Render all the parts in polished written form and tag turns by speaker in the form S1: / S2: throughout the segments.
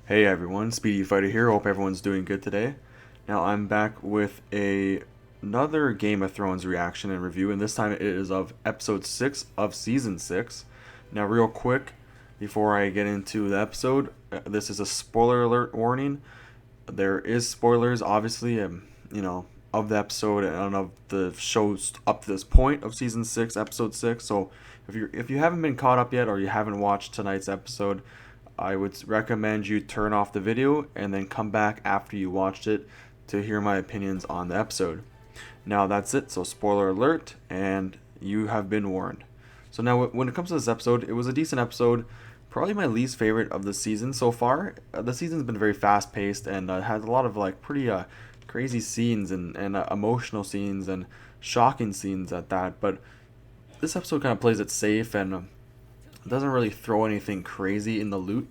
S1: Hey everyone, Speedyfighter here. Hope everyone's doing good today. Now I'm back with another Game of Thrones reaction and review, and this time it is of episode 6 of season 6. Now, real quick, before I get into the episode, this is a spoiler alert warning. There is spoilers, obviously, of the episode and of the shows up to this point of season 6, episode 6. So if you haven't been caught up yet or you haven't watched tonight's episode, I would recommend you turn off the video and then come back after you watched it to hear my opinions on the episode. Now that's it, so spoiler alert, and you have been warned. So now when it comes to this episode, it was a decent episode, probably my least favorite of the season so far. The season's been very fast paced and has a lot of like pretty crazy scenes and emotional scenes and shocking scenes at that, but this episode kind of plays it safe and doesn't really throw anything crazy in the loop.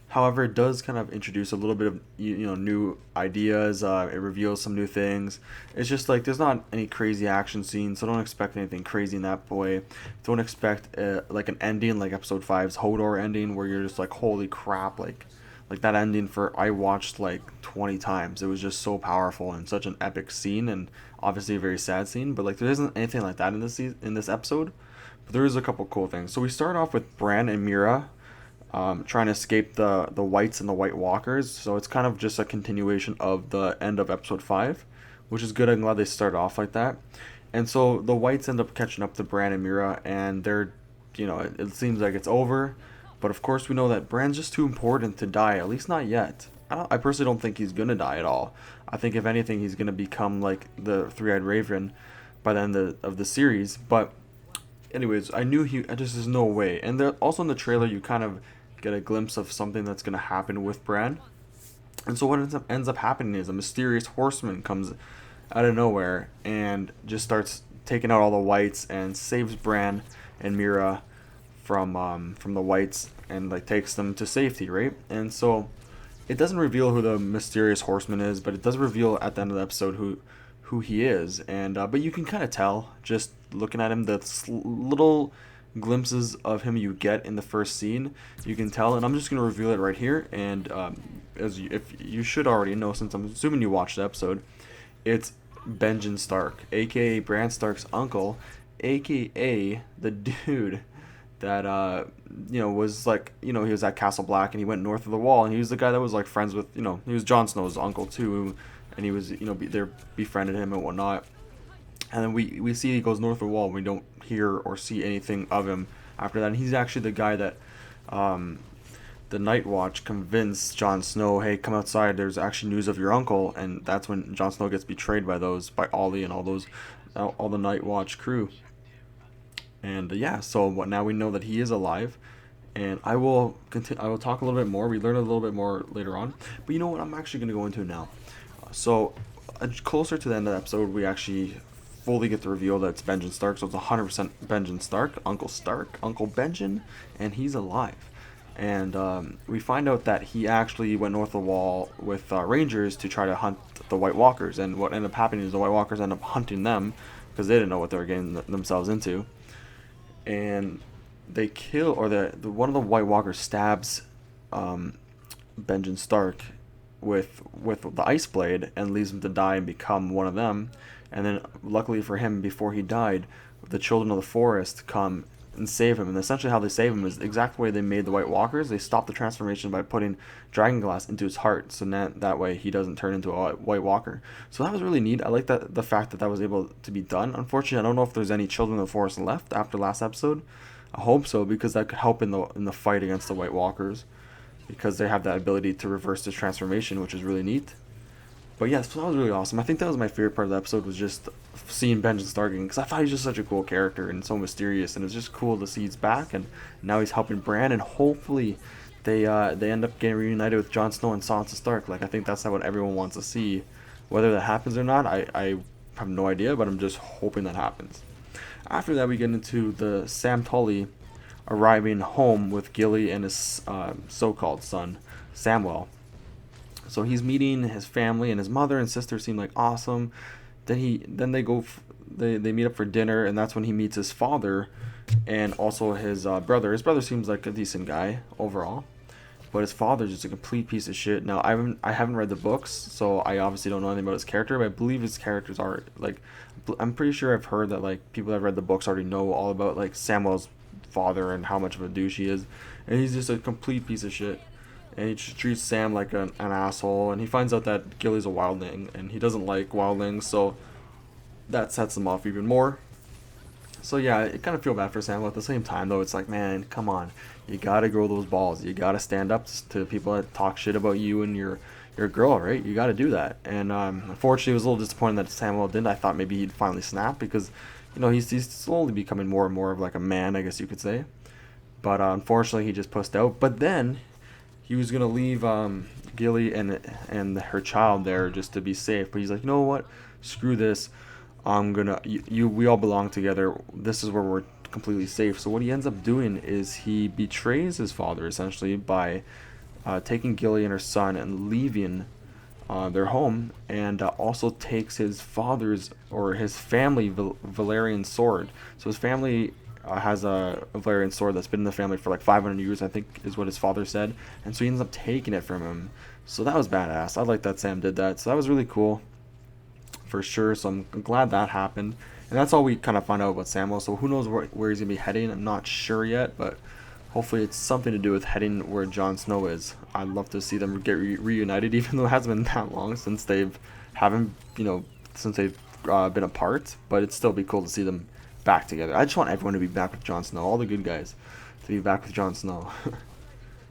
S1: However, it does kind of introduce a little bit of new ideas. It reveals some new things. It's just like there's not any crazy action scenes, so don't expect anything crazy in that way. Don't expect like an ending like episode five's Hodor ending where you're just like holy crap, like that ending for I watched like 20 times. It was just so powerful and such an epic scene and obviously a very sad scene. But like there isn't anything like that in this episode. But there is a couple cool things. So we start off with Bran and Mira trying to escape the Whites and the White Walkers. So it's kind of just a continuation of the end of episode 5, which is good. I'm glad they start off like that. And so the Whites end up catching up to Bran and Mira, and it seems like it's over. But of course, we know that Bran's just too important to die, at least not yet. I personally don't think he's going to die at all. I think, if anything, he's going to become like the Three Eyed Raven by the end of the series. But anyways, I knew just there's no way. And also in the trailer, you kind of get a glimpse of something that's going to happen with Bran. And so what ends up happening is a mysterious horseman comes out of nowhere and just starts taking out all the Whites and saves Bran and Mira from the Whites and like takes them to safety, right? And so it doesn't reveal who the mysterious horseman is, but it does reveal at the end of the episode who he is. And but you can kind of tell just looking at him, the little glimpses of him you get in the first scene, you can tell. And I'm just gonna reveal it right here. And if you should already know, since I'm assuming you watched the episode, it's Benjen Stark, aka Bran Stark's uncle, aka the dude that was like, he was at Castle Black and he went north of the Wall, and he was the guy that was like friends with, he was Jon Snow's uncle too, and he was, they befriended him and whatnot. And then we see he goes north of the Wall. We don't hear or see anything of him after that. And he's actually the guy that the Night Watch convinced Jon Snow, hey, come outside. There's actually news of your uncle. And that's when Jon Snow gets betrayed by Ollie and all the Night Watch crew. And yeah, so now we know that he is alive. And I will continue. I will talk a little bit more. We learn a little bit more later on. But you know what? I'm actually going to go into it now. So closer to the end of the episode, we actually fully get to reveal that it's Benjen Stark. So it's 100% Benjen Stark, Uncle Benjen, and he's alive. And we find out that he actually went north of the Wall with rangers to try to hunt the White Walkers. And what ended up happening is the White Walkers end up hunting them because they didn't know what they were getting themselves into. And they kill, or the one of the White Walkers stabs Benjen Stark with the ice blade and leaves him to die and become one of them. And then luckily for him, before he died, the children of the forest come and save him. And essentially how they save him is the exact way they made the White Walkers. They stop the transformation by putting dragon glass into his heart, so that way he doesn't turn into a White Walker. So that was really neat. I like the fact that was able to be done. Unfortunately, I don't know if there's any children of the forest left after last episode. I hope so, because that could help in the fight against the White Walkers, because they have that ability to reverse the transformation, which is really neat. But yes, so that was really awesome. I think that was my favorite part of the episode, was just seeing Benjen Stark, because I thought he was just such a cool character and so mysterious, and it's just cool to see he's back, and now he's helping Bran, and hopefully they end up getting reunited with Jon Snow and Sansa Stark. Like, I think that's what everyone wants to see. Whether that happens or not, I have no idea, but I'm just hoping that happens. After that, we get into the Sam Tully arriving home with Gilly and his so-called son, Samwell. So he's meeting his family, and his mother and sister seem like awesome. Then they meet up for dinner, and that's when he meets his father and also his brother. His brother seems like a decent guy overall. but his father's just a complete piece of shit. Now I haven't read the books, so I obviously don't know anything about his character, but I believe his characters are like, I'm pretty sure I've heard that like people that have read the books already know all about like Samuel's father and how much of a douche he is, and he's just a complete piece of shit. And he just treats Sam like an asshole, and he finds out that Gilly's a wildling, and he doesn't like wildlings, so that sets him off even more. So yeah, I kind of feel bad for Samuel. At the same time, though, it's like, man, come on, you gotta grow those balls. You gotta stand up to people that talk shit about you and your girl, right? You gotta do that. And unfortunately, it was a little disappointing that Samuel didn't. I thought maybe he'd finally snap because, he's slowly becoming more and more of like a man, I guess you could say. But unfortunately, he just pussed out. But then he was gonna leave Gilly and her child there just to be safe. But he's like, you know what? Screw this. We all belong together. This is where we're completely safe. So what he ends up doing is he betrays his father essentially by taking Gilly and her son and leaving their home, and also takes his father's or his family Valerian sword. So his family has a Valerian sword that's been in the family for like 500 years, I think, is what his father said, and so he ends up taking it from him. So that was badass. I like that Sam did that. So that was really cool for sure. So I'm glad that happened. And that's all we kind of find out about Samuel. So who knows where he's going to be heading. I'm not sure yet, but hopefully it's something to do with heading where Jon Snow is. I'd love to see them get reunited, even though it hasn't been that long since since they've been apart. But it'd still be cool to see them back together. I just want everyone to be back with Jon Snow, all the good guys, to be back with Jon Snow.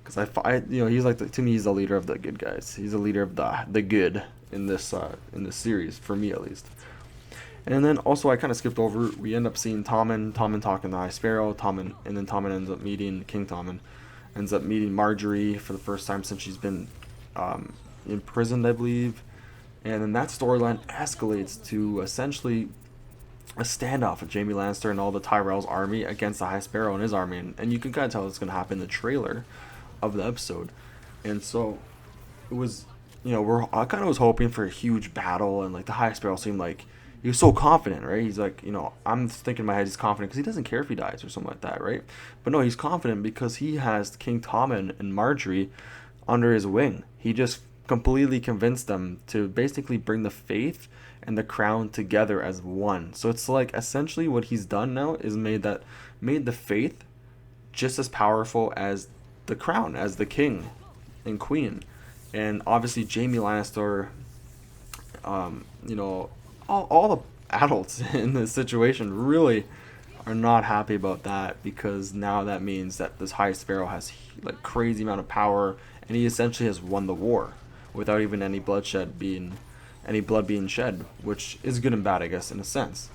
S1: Because he's like to me, he's the leader of the good guys. He's the leader of the good in this series, for me at least. And then also I kind of skipped over. We end up seeing Tommen talking to High Sparrow. And then Tommen ends up meeting King Tommen, ends up meeting Margaery for the first time since she's been imprisoned, I believe. And then that storyline escalates to essentially a standoff with Jaime Lannister and all the Tyrell's army against the High Sparrow and his army, and you can kind of tell it's going to happen in the trailer of the episode. And so it was, I kind of was hoping for a huge battle, and like the High Sparrow seemed like he was so confident, right? He's like, I'm thinking in my head he's confident because he doesn't care if he dies or something like that, right? But no, he's confident because he has King Tommen and Margaery under his wing. He just completely convinced them to basically bring the faith and the crown together as one. So it's like essentially what he's done now is made the faith just as powerful as the crown, as the king and queen. And obviously Jaime Lannister, all the adults in this situation really are not happy about that, because now that means that this High Sparrow has like crazy amount of power, and he essentially has won the war without even any blood being shed, which is good and bad, I guess, in a sense.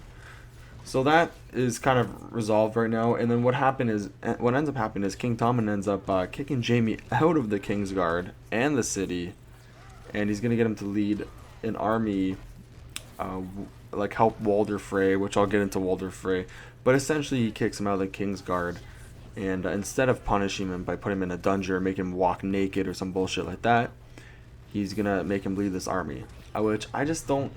S1: So that is kind of resolved right now. And then what ends up happening is King Tommen ends up kicking Jaime out of the Kingsguard and the city, and he's gonna get him to lead an army, like help Walder Frey, which I'll get into Walder Frey. But essentially, he kicks him out of the Kingsguard, and instead of punishing him by putting him in a dungeon or making him walk naked or some bullshit like that, he's gonna make him lead this army, which I just don't,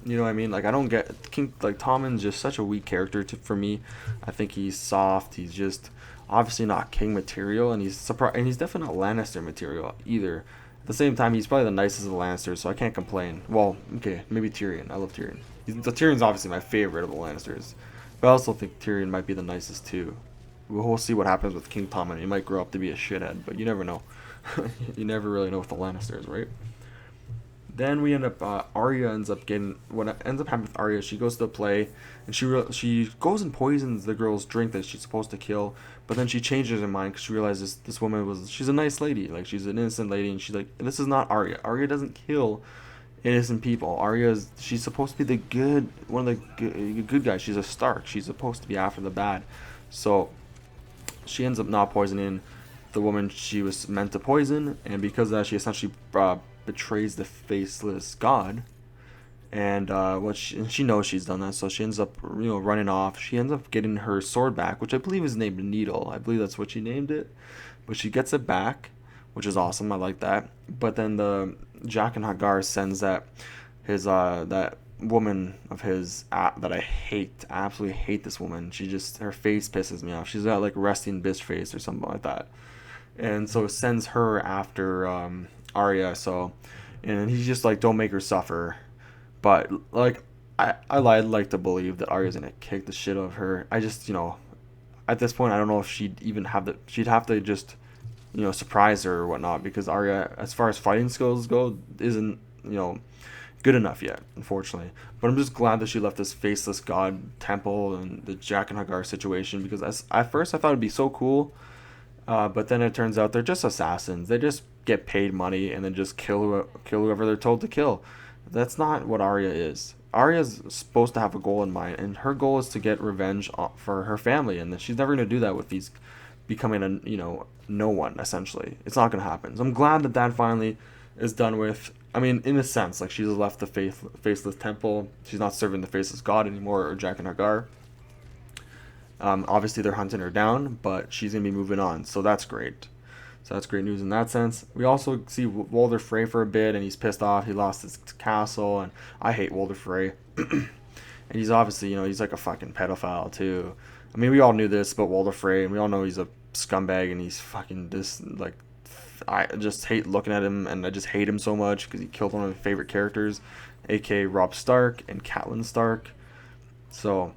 S1: what I mean? Like, I don't get Tommen's just such a weak character for me. I think he's soft. He's just obviously not king material, and he's definitely not Lannister material either. At the same time, he's probably the nicest of the Lannisters, so I can't complain. Well, okay, maybe Tyrion. I love Tyrion. Tyrion's obviously my favorite of the Lannisters, but I also think Tyrion might be the nicest too. We'll see what happens with King Tommen. He might grow up to be a shithead, but you never know. You never really know with the Lannisters, right? Then we end up, Arya ends up getting, what ends up happening with Arya, she goes to the play, and she goes and poisons the girl's drink that she's supposed to kill, but then she changes her mind because she realizes this woman she's a nice lady, like she's an innocent lady, and she's like, this is not Arya. Arya doesn't kill innocent people. She's supposed to be one of the good guys. She's a Stark. She's supposed to be after the bad. So she ends up not poisoning the woman she was meant to poison, and because of that, she essentially betrays the faceless god, and she knows she's done that, so she ends up running off. She ends up getting her sword back, which I believe is named Needle. I believe that's what she named it, but she gets it back, which is awesome. I like that. But then the Jack and Hagar sends that woman of his that I hate. I absolutely hate this woman. Her face pisses me off. She's got like resting bitch face or something like that. and so sends her after Arya. So, and he's just like, don't make her suffer. But like, I'd like to believe that Arya's gonna kick the shit out of her. I just, at this point, I don't know if she'd even have the. She'd have to just, surprise her or whatnot, because Arya, as far as fighting skills go, isn't, good enough yet, unfortunately. But I'm just glad that she left this faceless god temple and the Jack and Hagar situation, because at first I thought it'd be so cool, but then it turns out they're just assassins. They just get paid money and then just kill whoever they're told to kill. That's not what Arya is. Arya's supposed to have a goal in mind, and her goal is to get revenge for her family, and she's never gonna do that with these becoming a no one essentially. It's not gonna happen. So I'm glad that that finally is done with. I mean, in a sense, like she's left the faceless temple. She's not serving the faceless god anymore, or Jack and Hagar. Obviously, they're hunting her down, but she's gonna be moving on, so that's great. So that's great news in that sense. We also see Walder Frey for a bit, and he's pissed off. He lost his castle, and I hate Walder Frey. And he's obviously, he's like a fucking pedophile too. I mean, we all knew this about Walder Frey, and we all know he's a scumbag, and he's fucking this like. I just hate looking at him, and I just hate him so much because he killed one of my favorite characters, aka Robb Stark and Catelyn Stark. So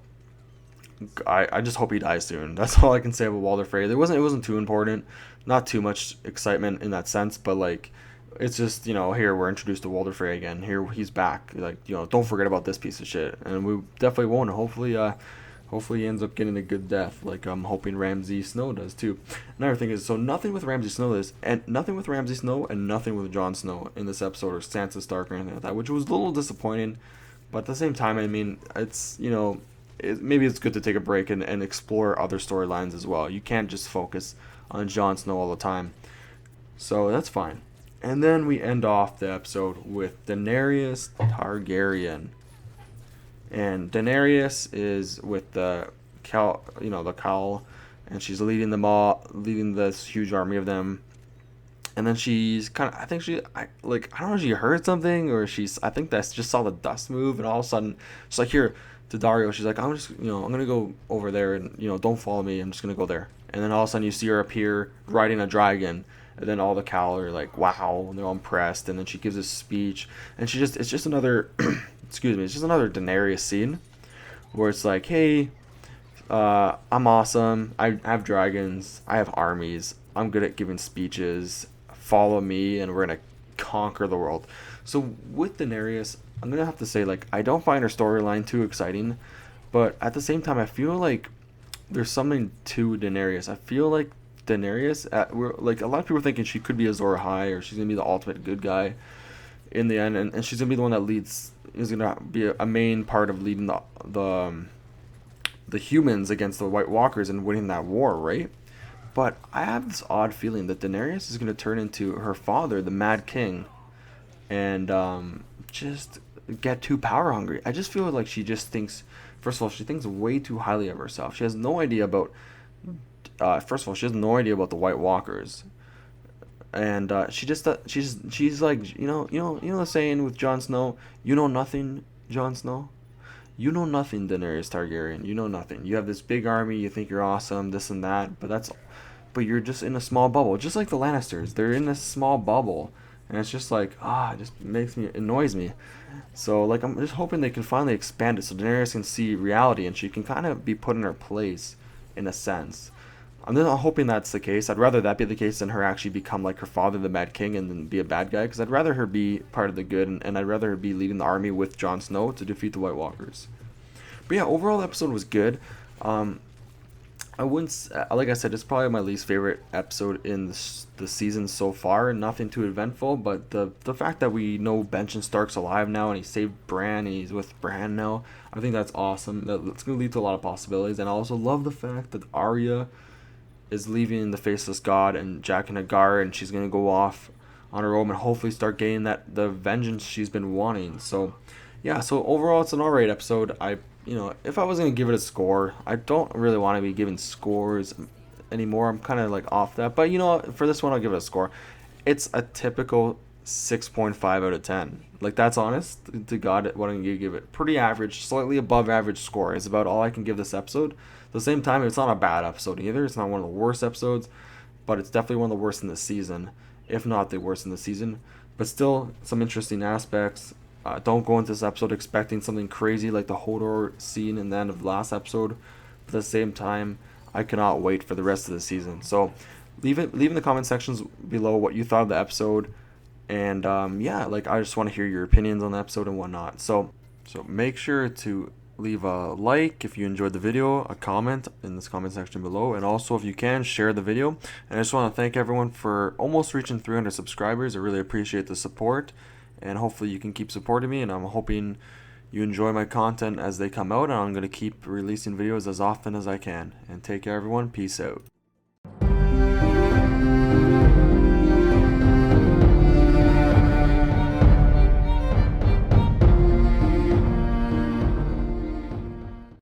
S1: I just hope he dies soon. That's all I can say about Walder Frey. It wasn't too important, not too much excitement in that sense, but like it's just here we're introduced to Walder Frey again. Here he's back. Like don't forget about this piece of shit, and we definitely won't. Hopefully he ends up getting a good death, like I'm hoping Ramsay Snow does too. Another thing is, so nothing with Ramsay Snow and nothing with Ramsay Snow and nothing with Jon Snow in this episode, or Sansa Stark or anything like that, which was a little disappointing. But at the same time, I mean, it's maybe it's good to take a break and explore other storylines as well. You can't just focus on Jon Snow all the time, so that's fine. And then we end off the episode with Daenerys Targaryen. And Daenerys is with the Khal, and she's leading this huge army of them. And then she's kind of, I think I don't know, she heard something, or I think that's just saw the dust move, and all of a sudden, she's like, here, to Dario, she's like, I'm just, I'm gonna go over there, and don't follow me, I'm just gonna go there. And then all of a sudden, you see her appear riding a dragon, and then all the Khal are like, wow, and they're all impressed. And then she gives a speech, and it's just another. Excuse me, it's just another Daenerys scene where it's like, hey, I'm awesome. I have dragons. I have armies. I'm good at giving speeches. Follow me, and we're gonna conquer the world. So with Daenerys, I'm gonna have to say, like, I don't find her storyline too exciting, but at the same time, I feel like there's something to Daenerys. I feel like Daenerys, we're like a lot of people are thinking she could be Azor Ahai, or she's gonna be the ultimate good guy in the end, and she's gonna be the one that is gonna be a main part of leading the humans against the White Walkers and winning that war, right? But I have this odd feeling that Daenerys is gonna turn into her father, the Mad King, and just get too power hungry. I just feel like she just thinks, first of all, she thinks way too highly of herself. She has no idea about, first of all, she has no idea about the White Walkers. And she's like, the saying with Jon Snow, you know nothing, Jon Snow, you know nothing, Daenerys Targaryen, you know nothing. You have this big army, you think you're awesome, this and that, but you're just in a small bubble, just like the Lannisters. They're in this small bubble, and it's just like, it just annoys me. So like, I'm just hoping they can finally expand it so Daenerys can see reality and she can kind of be put in her place, in a sense. I'm not hoping that's the case. I'd rather that be the case than her actually become like her father, the Mad King, and then be a bad guy. Because I'd rather her be part of the good, and I'd rather her be leading the army with Jon Snow to defeat the White Walkers. But yeah, overall the episode was good. I wouldn't, like I said, it's probably my least favorite episode in the season so far. Nothing too eventful, but the fact that we know Benjen Stark's alive now, and he saved Bran, and he's with Bran now, I think that's awesome. That's going to lead to a lot of possibilities. And I also love the fact that Arya is leaving the Faceless God and Jack and Hagar, and she's gonna go off on her own and hopefully start getting the vengeance she's been wanting. So yeah, so overall it's an alright episode. If I was gonna give it a score, I don't really want to be giving scores anymore. I'm kind of like off that, but for this one I'll give it a score. It's a typical 6.5 out of 10. Like, that's honest to God what I'm gonna give it. Pretty average, slightly above average score is about all I can give this episode. At the same time, it's not a bad episode either. It's not one of the worst episodes. but it's definitely one of the worst in the season, if not the worst in the season. But still, some interesting aspects. Don't go into this episode expecting something crazy like the Hodor scene in the end of the last episode. But at the same time, I cannot wait for the rest of the season. So leave in the comment sections below what you thought of the episode. And yeah, like I just want to hear your opinions on the episode and whatnot. So make sure to leave a like if you enjoyed the video, a comment in this comment section below, and also if you can, share the video. And I just want to thank everyone for almost reaching 300 subscribers. I really appreciate the support, and hopefully you can keep supporting me, and I'm hoping you enjoy my content as they come out, and I'm going to keep releasing videos as often as I can. And take care everyone, peace out.